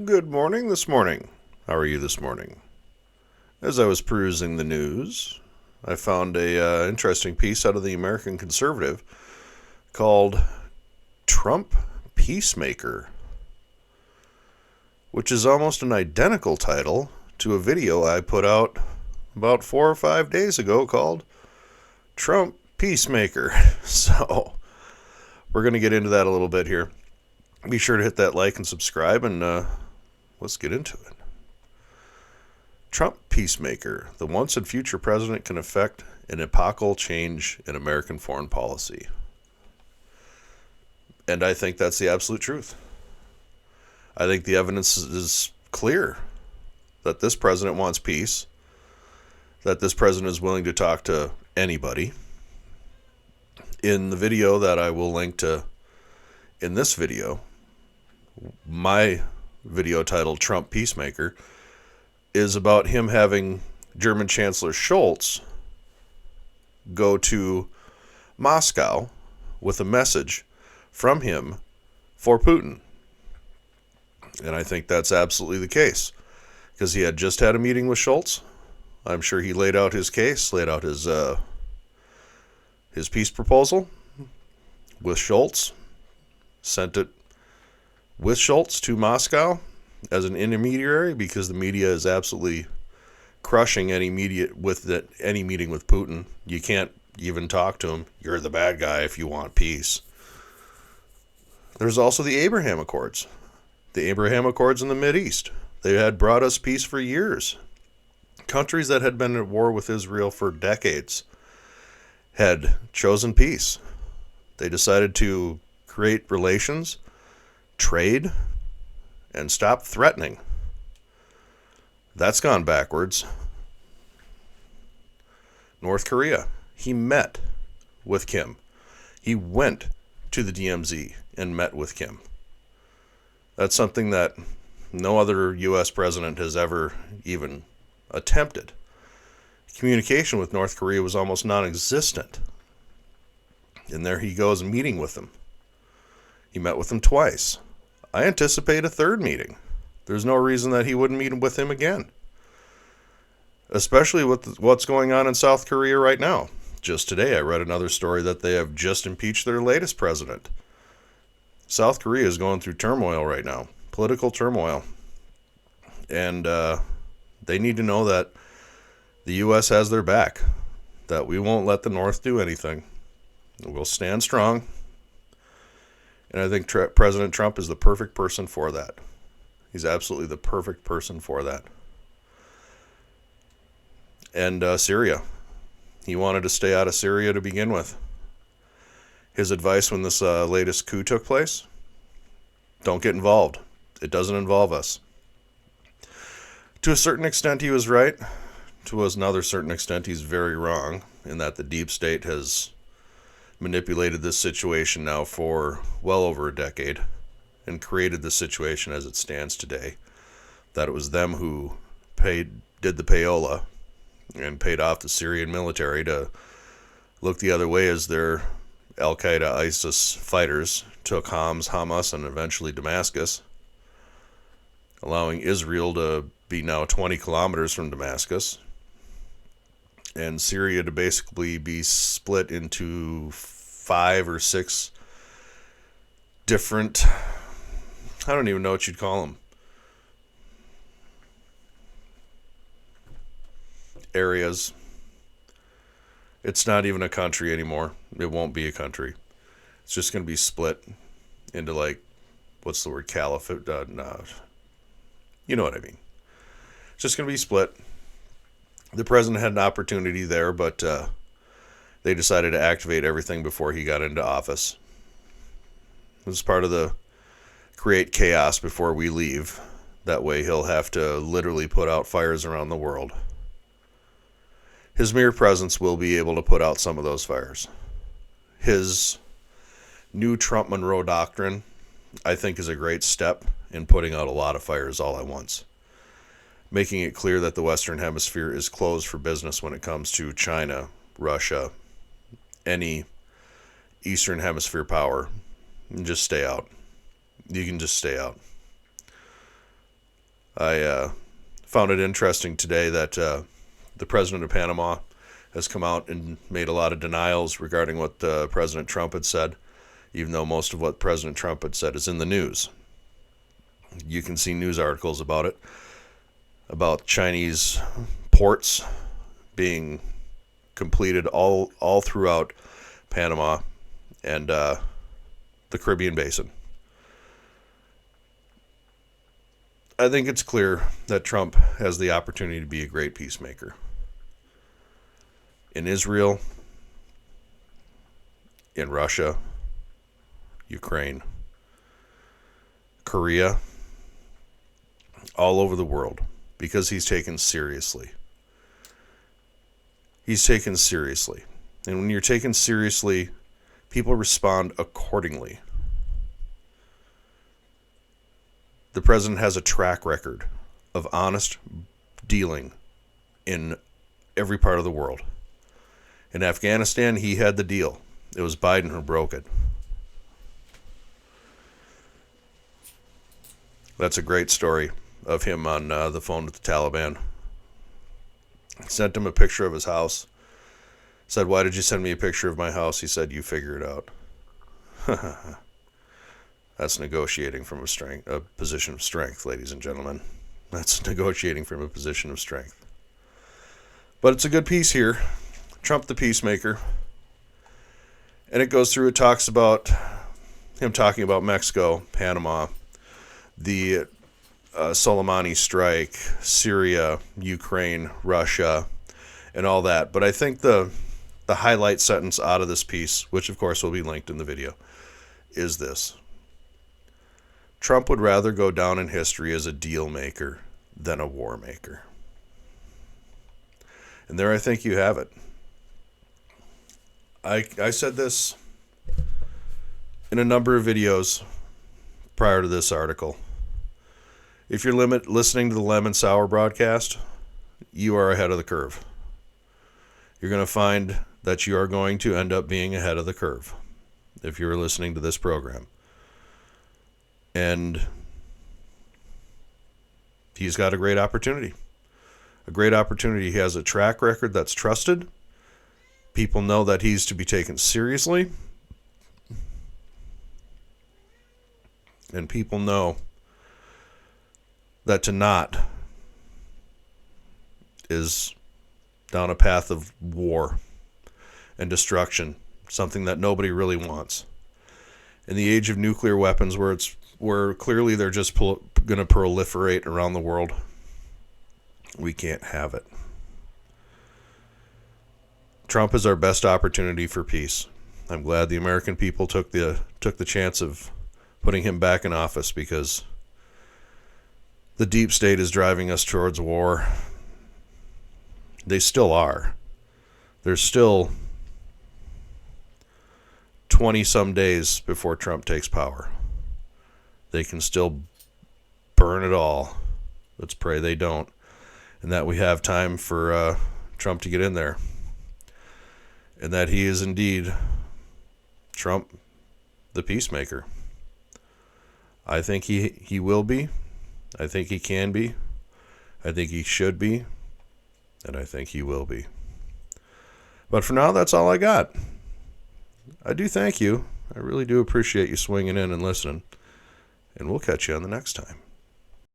Good morning this morning. How are you this morning? As I was perusing the news, I found a interesting piece out of the American Conservative called Trump Peacemaker, which is almost an identical title to a video I put out about 4 or 5 days ago called Trump Peacemaker. So, we're going to get into that a little bit here. Be sure to hit that like and subscribe, and let's get into it. Trump Peacemaker, the once and future president can effect an epochal change in American foreign policy. And I think that's the absolute truth. I think the evidence is clear that this president wants peace, that this president is willing to talk to anybody. In the video that I will link to in this video, my video titled Trump Peacemaker is about him having German Chancellor Scholz go to Moscow with a message from him for Putin. And I think that's absolutely the case, because he had just had a meeting with Scholz. I'm sure he laid out his case, laid out his peace proposal with Scholz, sent it with Scholz to Moscow as an intermediary, because the media is absolutely crushing any meeting with Putin. You can't even talk to him. You're the bad guy if you want peace. There's also the Abraham Accords. The Abraham Accords in the Mideast. They had brought us peace for years. Countries that had been at war with Israel for decades had chosen peace. They decided to create relations, trade, and stop threatening. That's gone backwards. North Korea, he met with Kim. He went to the DMZ and met with Kim. That's something that no other U.S. president has ever even attempted. Communication with North Korea was almost non-existent. And there he goes meeting with them. He met with them twice. I anticipate a third meeting. There's no reason that he wouldn't meet with him again. Especially with what's going on in South Korea right now. Just today I read another story that they have just impeached their latest president. South Korea is going through turmoil right now. Political turmoil. And they need to know that the U.S. has their back. That we won't let the North do anything. We'll stand strong. And I think President Trump is the perfect person for that. He's absolutely the perfect person for that. And Syria. He wanted to stay out of Syria to begin with. His advice when this latest coup took place: don't get involved. It doesn't involve us. To a certain extent, he was right. To another certain extent, he's very wrong, in that the deep state has manipulated this situation now for well over a decade and created the situation as it stands today. That it was them who did the payola and paid off the Syrian military to look the other way as their Al-Qaeda ISIS fighters took Homs, Hamas, and eventually Damascus, allowing Israel to be now 20 kilometers from Damascus, and Syria to basically be split into 5 or 6 different, I don't even know what you'd call them, areas. It's not even a country anymore. It won't be a country. It's just going to be split into, like, what's the word, caliphate? No. You know what I mean. It's just going to be split. The president had an opportunity there, but they decided to activate everything before he got into office. It was part of the create chaos before we leave. That way he'll have to literally put out fires around the world. His mere presence will be able to put out some of those fires. His new Trump Monroe Doctrine, I think, is a great step in putting out a lot of fires all at once. Making it clear that the Western Hemisphere is closed for business when it comes to China, Russia, any Eastern Hemisphere power. And just stay out. You can just stay out. I found it interesting today that the president of Panama has come out and made a lot of denials regarding what President Trump had said, even though most of what President Trump had said is in the news. You can see news articles about it, about Chinese ports being completed all throughout Panama and the Caribbean Basin. I think it's clear that Trump has the opportunity to be a great peacemaker. In Israel, in Russia, Ukraine, Korea, all over the world, because he's taken seriously. He's taken seriously. And when you're taken seriously, people respond accordingly. The president has a track record of honest dealing in every part of the world. In Afghanistan, he had the deal. It was Biden who broke it. That's a great story of him on the phone with the Taliban. Sent him a picture of his house. Said, "Why did you send me a picture of my house?" He said, "You figure it out." That's negotiating from a position of strength, ladies and gentlemen. That's negotiating from a position of strength. But it's a good piece here. Trump the Peacemaker. And it goes through, it talks about him talking about Mexico, Panama, the Soleimani strike, Syria, Ukraine, Russia, and all that. But I think the highlight sentence out of this piece, which of course will be linked in the video, is this. Trump would rather go down in history as a deal maker than a war maker. And there I think you have it. I said this in a number of videos prior to this article. If you're listening to the Lemon Sour broadcast, you are ahead of the curve. You're going to find that you are going to end up being ahead of the curve if you're listening to this program. And he's got a great opportunity. A great opportunity. He has a track record that's trusted. People know that he's to be taken seriously. And people know that to not is down a path of war and destruction, something that nobody really wants. In the age of nuclear weapons, where clearly they're just going to proliferate around the world, we can't have it. Trump is our best opportunity for peace. I'm glad the American people took the chance of putting him back in office, because the deep state is driving us towards war. They still are. There's still 20-some days before Trump takes power. They can still burn it all. Let's pray they don't. And that we have time for Trump to get in there. And that he is indeed Trump, the peacemaker. I think he will be. I think he can be. I think he should be. And I think he will be. But for now, that's all I got. I do thank you. I really do appreciate you swinging in and listening. And we'll catch you on the next time.